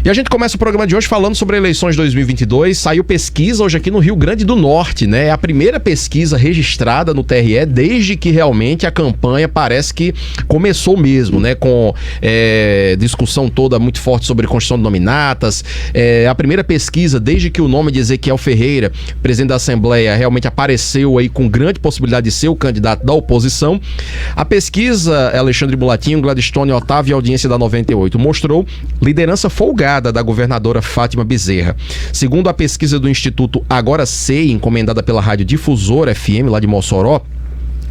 E a gente começa o programa de hoje falando sobre eleições 2022. Saiu pesquisa hoje aqui no Rio Grande do Norte, né? É a primeira pesquisa registrada no TRE desde que realmente a campanha parece que começou mesmo, né? Com discussão toda muito forte sobre construção de nominatas. A primeira pesquisa desde que o nome de Ezequiel Ferreira, presidente da Assembleia, realmente apareceu aí com grande possibilidade de ser o candidato da oposição. A pesquisa, Alexandre Mulatinho, Gladstone Otávio e audiência da 98, mostrou liderança folgada da governadora Fátima Bezerra. Segundo a pesquisa do Instituto Agora Sei, encomendada pela Rádio Difusora FM, lá de Mossoró,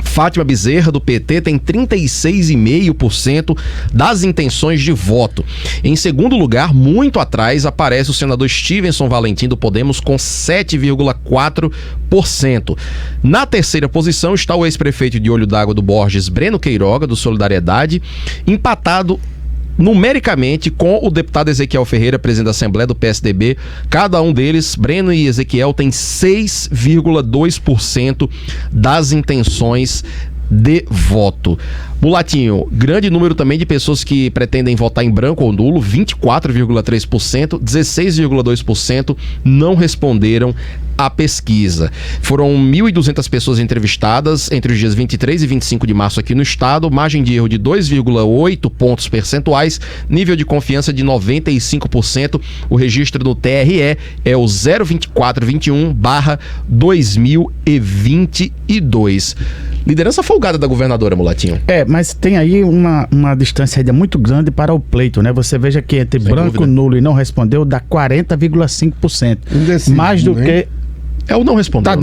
Fátima Bezerra, do PT, tem 36,5% das intenções de voto. Em segundo lugar, muito atrás, aparece o senador Stevenson Valentim, do Podemos, com 7,4%. Na terceira posição está o ex-prefeito de Olho d'Água do Borges, Breno Queiroga, do Solidariedade, empatado numericamente com o deputado Ezequiel Ferreira, presidente da Assembleia do PSDB. Cada um deles, Breno e Ezequiel, tem 6,2% das intenções de voto. Mulatinho, grande número também de pessoas que pretendem votar em branco ou nulo, 24,3%, 16,2% não responderam à pesquisa. Foram 1.200 pessoas entrevistadas entre os dias 23 e 25 de março aqui no estado, margem de erro de 2,8 pontos percentuais, nível de confiança de 95%. O registro do TRE é o 02421/2022. Liderança folgada da governadora, Mulatinho. Mas tem aí uma distância ainda muito grande para o pleito, né? Você veja que entre sem branco, dúvida, nulo e não respondeu, dá 40,5%. Mais do que... É o não respondeu. Tá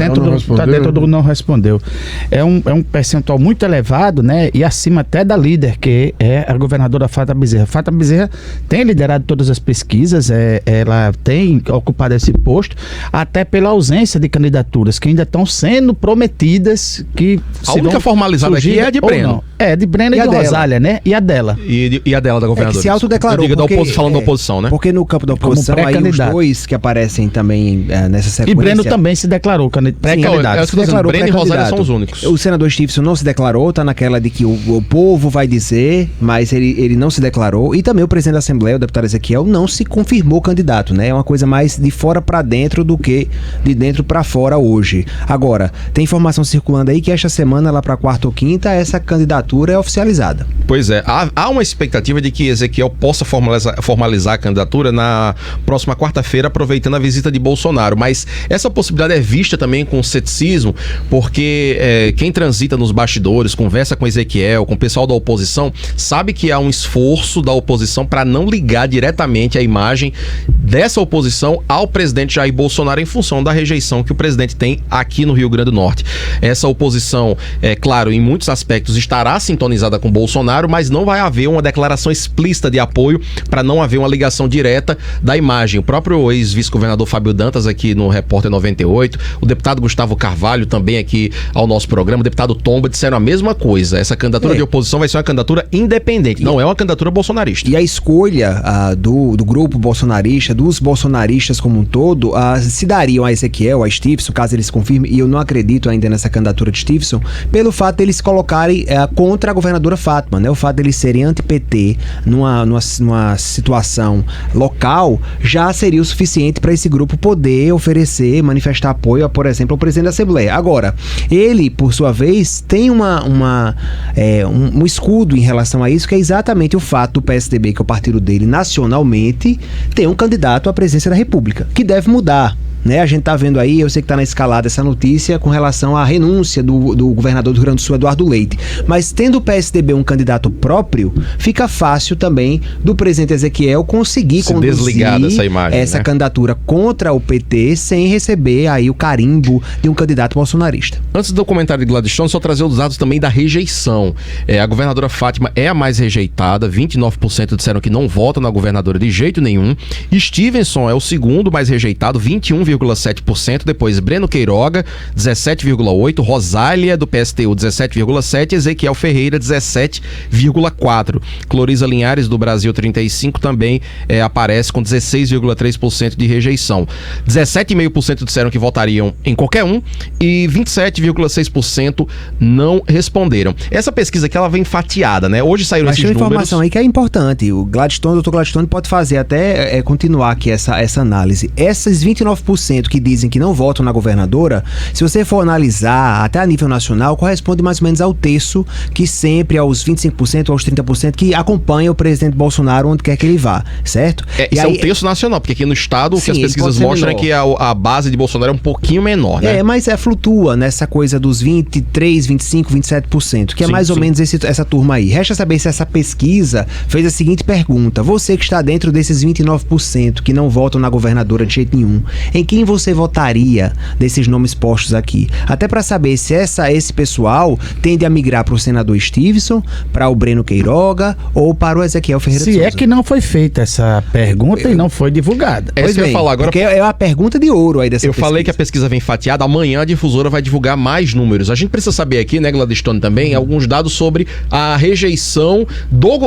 dentro do não respondeu. É um percentual muito elevado, né? E acima até da líder, que é a governadora Fátima Bezerra. Fátima Bezerra tem liderado todas as pesquisas, ela tem ocupado esse posto, até pela ausência de candidaturas que ainda estão sendo prometidas. Que a única formalizada aqui é a de Breno. De Breno e de Rosália, né? E a dela. E a dela, da governadora. Que se autodeclarou. Falando da oposição, né? Porque no campo da oposição, aí os dois que aparecem também nessa sequência. E Breno também se declarou pré-candidato. Breno e Rosália são os únicos. O senador Stevenson não se declarou, tá naquela de que o povo vai dizer, mas ele não se declarou. E também o presidente da Assembleia, o deputado Ezequiel, não se confirmou candidato, né? É uma coisa mais de fora para dentro do que de dentro para fora hoje. Agora, tem informação circulando aí que esta semana, lá para quarta ou quinta, essa candidatura é oficializada. Pois é, há uma expectativa de que Ezequiel possa formalizar a candidatura na próxima quarta-feira, aproveitando a visita de Bolsonaro, mas essa possibilidade é vista também com ceticismo, porque quem transita nos bastidores, conversa com Ezequiel, com o pessoal da oposição, sabe que há um esforço da oposição para não ligar diretamente a imagem dessa oposição ao presidente Jair Bolsonaro em função da rejeição que o presidente tem aqui no Rio Grande do Norte. Essa oposição, claro, em muitos aspectos estará sintonizada com Bolsonaro, mas não vai haver uma declaração explícita de apoio para não haver uma ligação direta da imagem. O próprio ex-vice-governador Fábio Dantas aqui no Repórter 98, o deputado Gustavo Carvalho também aqui ao nosso programa, o deputado Tomba, disseram a mesma coisa. Essa candidatura de oposição vai ser uma candidatura independente, não é uma candidatura bolsonarista. E a escolha do grupo bolsonarista, dos bolsonaristas como um todo, se dariam a Ezequiel, a Stevenson, caso eles confirmem, e eu não acredito ainda nessa candidatura de Stevenson, pelo fato de eles se colocarem contra a governadora Fátima, né? O fato de eles serem anti-PT numa situação local já seria o suficiente para esse grupo poder oferecer, manifestar apoio, por exemplo, ao presidente da Assembleia. Agora, ele, por sua vez, tem um escudo em relação a isso, que é exatamente o fato do PSDB, que é o partido dele nacionalmente, ter um candidato à presidência da República, que deve mudar. Né? A gente tá vendo aí, eu sei que tá na escalada essa notícia com relação à renúncia do governador do Rio Grande do Sul, Eduardo Leite. Mas tendo o PSDB um candidato próprio, fica fácil também do presidente Ezequiel conseguir se desligar dessa imagem, essa candidatura contra o PT sem receber aí o carimbo de um candidato bolsonarista. Antes do comentário de Gladstone, só trazer os dados também da rejeição. A governadora Fátima é a mais rejeitada, 29% disseram que não votam na governadora de jeito nenhum. Stevenson é o segundo mais rejeitado, 21,5%. 16,7%, depois Breno Queiroga, 17,8%, Rosália, do PSTU, 17,7%, Ezequiel Ferreira, 17,4%. Clorisa Linhares, do Brasil 35, também aparece com 16,3% de rejeição. 17,5% disseram que votariam em qualquer um e 27,6% não responderam. Essa pesquisa aqui, ela vem fatiada, né? Hoje saíram esses números. Mas tem uma informação aí que é importante. O Dr. Gladstone pode fazer até continuar aqui essa análise. Essas 29% que dizem que não votam na governadora, se você for analisar até a nível nacional, corresponde mais ou menos ao terço que sempre, aos 25%, aos 30% que acompanha o presidente Bolsonaro onde quer que ele vá, certo? Isso é o terço nacional, porque aqui no estado o que as pesquisas mostram é que a base de Bolsonaro é um pouquinho menor, né? Mas flutua nessa coisa dos 23, 25, 27%, que é mais ou menos essa turma aí. Resta saber se essa pesquisa fez a seguinte pergunta: você que está dentro desses 29% que não votam na governadora de jeito nenhum, em quem você votaria desses nomes postos aqui? Até para saber se esse pessoal tende a migrar para o senador Stevenson, para o Breno Queiroga ou para o Ezequiel Ferreira de Souza. Se é que não foi feita essa pergunta e não foi divulgada. É isso que eu ia falar agora. Porque é a pergunta de ouro aí dessa pesquisa. Eu falei que a pesquisa vem fatiada, amanhã a difusora vai divulgar mais números. A gente precisa saber aqui, né, Gladstone, também, alguns dados sobre a rejeição,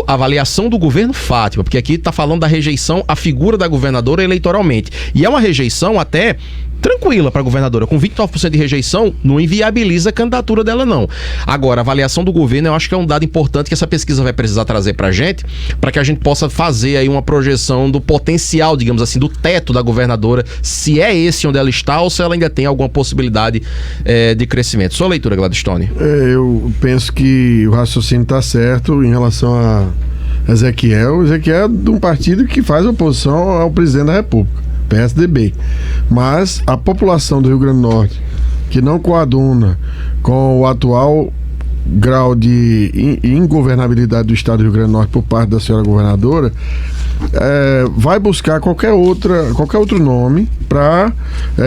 a avaliação do governo Fátima, porque aqui está falando da rejeição à figura da governadora eleitoralmente. E é uma rejeição até tranquila para a governadora. Com 29% de rejeição, não inviabiliza a candidatura dela, não. Agora, a avaliação do governo, eu acho que é um dado importante que essa pesquisa vai precisar trazer para a gente, para que a gente possa fazer aí uma projeção do potencial, digamos assim, do teto da governadora, se é esse onde ela está ou se ela ainda tem alguma possibilidade de crescimento. Sua leitura, Gladstone? Eu penso que o raciocínio está certo em relação a Ezequiel. Ezequiel é de um partido que faz oposição ao presidente da República, PSDB. Mas a população do Rio Grande do Norte, que não coaduna com o atual grau de ingovernabilidade do estado do Rio Grande do Norte por parte da senhora governadora, vai buscar qualquer outro nome para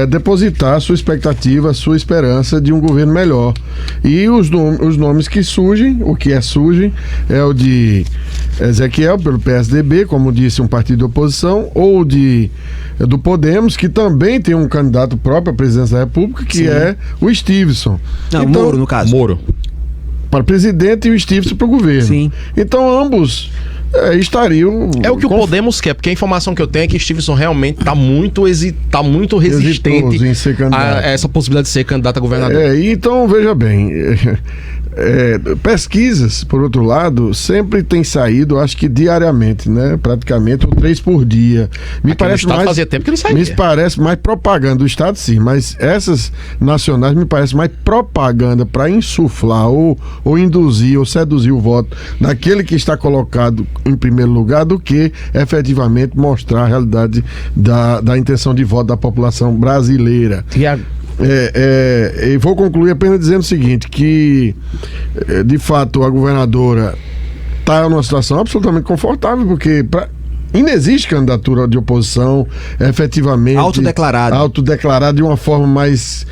depositar sua expectativa, sua esperança de um governo melhor. E os nomes que surgem, é o de Ezequiel, pelo PSDB, como disse, um partido de oposição, ou do Podemos, que também tem um candidato próprio à presidência da República, que é o Stevenson. Não, então, Moro, no caso. Moro. Para presidente e o Stevenson para o governo. Sim. Então, ambos estariam... É o que o Podemos quer, porque a informação que eu tenho é que Stevenson realmente está muito resistente em ser a essa possibilidade de ser candidato a governador. Então, veja bem... pesquisas, por outro lado, sempre tem saído, acho que diariamente, né? Praticamente, ou 3 por dia. Me parece mais, fazia tempo que não saía. Me parece mais propaganda do Estado, sim, mas essas nacionais me parece mais propaganda para insuflar ou induzir ou seduzir o voto daquele que está colocado em primeiro lugar do que efetivamente mostrar a realidade da intenção de voto da população brasileira. E vou concluir apenas dizendo o seguinte, que de fato a governadora está numa situação absolutamente confortável, porque inexiste candidatura de oposição efetivamente autodeclarada de uma forma mais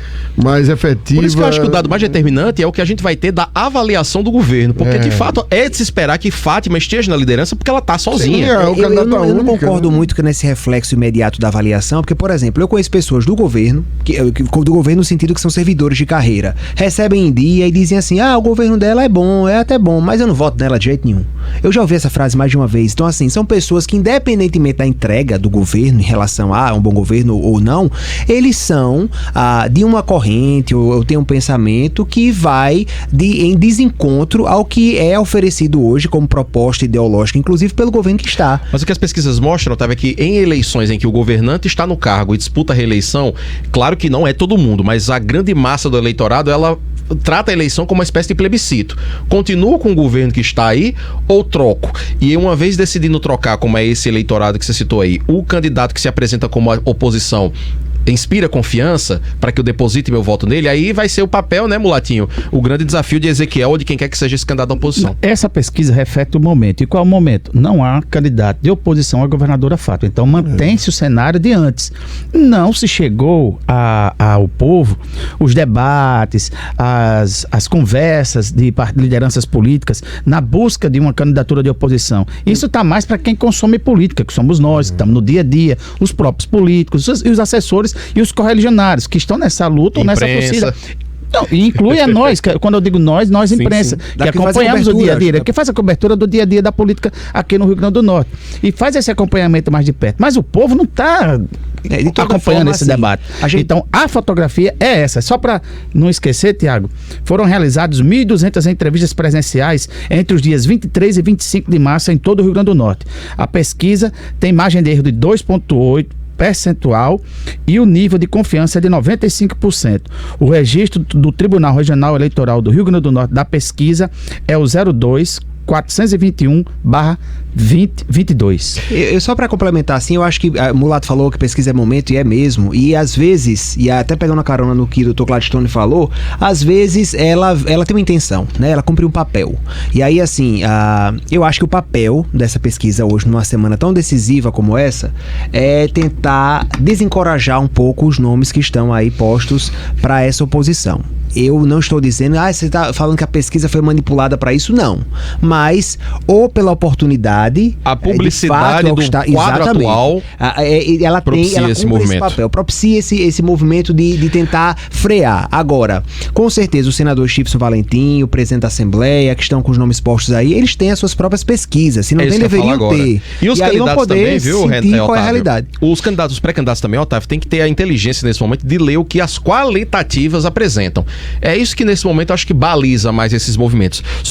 efetiva. Por isso que eu acho que o dado mais determinante é o que a gente vai ter da avaliação do governo, porque de fato é de se esperar que Fátima esteja na liderança porque ela está sozinha. Sim, eu não concordo muito com esse reflexo imediato da avaliação, porque, por exemplo, eu conheço pessoas do governo, do governo no sentido que são servidores de carreira, recebem em dia e dizem assim, o governo dela é bom, é até bom, mas eu não voto nela de jeito nenhum. Eu já ouvi essa frase mais de uma vez. Então, assim, são pessoas que, independentemente da entrega do governo em relação a um bom governo ou não, eles são de uma corrente, ou tem um pensamento que vai em desencontro ao que é oferecido hoje como proposta ideológica, inclusive pelo governo que está. Mas o que as pesquisas mostram, Otávio, é que em eleições em que o governante está no cargo e disputa a reeleição, claro que não é todo mundo, mas a grande massa do eleitorado, ela trata a eleição como uma espécie de plebiscito. Continua com o governo que está aí ou troco? E uma vez decidindo trocar, como é esse eleitorado que você citou aí, o candidato que se apresenta como a oposição inspira confiança para que eu deposite meu voto nele, aí vai ser o papel, né, Mulatinho? O grande desafio de Ezequiel ou de quem quer que seja esse candidato à oposição. Essa pesquisa reflete o momento. E qual é o momento? Não há candidato de oposição à governadora Fátima. Então mantém-se o cenário de antes. Não se chegou ao povo os debates, as conversas de lideranças políticas na busca de uma candidatura de oposição. Isso está mais para quem consome política, que somos nós, que estamos no dia a dia, os próprios políticos e os assessores e os correligionários que estão nessa luta ou nessa Imprensa. torcida. Não, e inclui a nós, quando eu digo nós imprensa, Da que que faz a acompanhamos o dia a cobertura, dia, que faz a cobertura do dia a dia da política aqui no Rio Grande do Norte. E faz esse acompanhamento mais de perto. Mas o povo não está de toda acompanhando forma, esse assim, debate. Então, a fotografia é essa. Só para não esquecer, Tiago, foram realizadas 1.200 entrevistas presenciais entre os dias 23 e 25 de março em todo o Rio Grande do Norte. A pesquisa tem margem de erro de 2,8% e o nível de confiança é de 95%. O registro do Tribunal Regional Eleitoral do Rio Grande do Norte da pesquisa é o 02-421/2022. Eu só para complementar, assim, eu acho que o Mulato falou que pesquisa é momento, e é mesmo, e às vezes, e até pegando a carona no que o Dr. Gladstone falou, às vezes ela tem uma intenção, né? Ela cumpre um papel. E aí, assim, eu acho que o papel dessa pesquisa hoje, numa semana tão decisiva como essa, é tentar desencorajar um pouco os nomes que estão aí postos para essa oposição. Eu não estou dizendo, você está falando que a pesquisa foi manipulada para isso, não. Mas, ou pela oportunidade... A publicidade do quadro atual ela propicia cumpre esse movimento. papel, propicia esse movimento de tentar frear. Agora, com certeza, o senador Chifson Valentim, o presidente da Assembleia, que estão com os nomes postos aí, eles têm as suas próprias pesquisas. Se não tem, deveriam ter. E os candidatos poder também, viu, sentir qual é a Otávio? realidade. Os pré-candidatos também, Otávio, tem que ter a inteligência nesse momento de ler o que as qualitativas apresentam. É isso que nesse momento eu acho que baliza mais esses movimentos.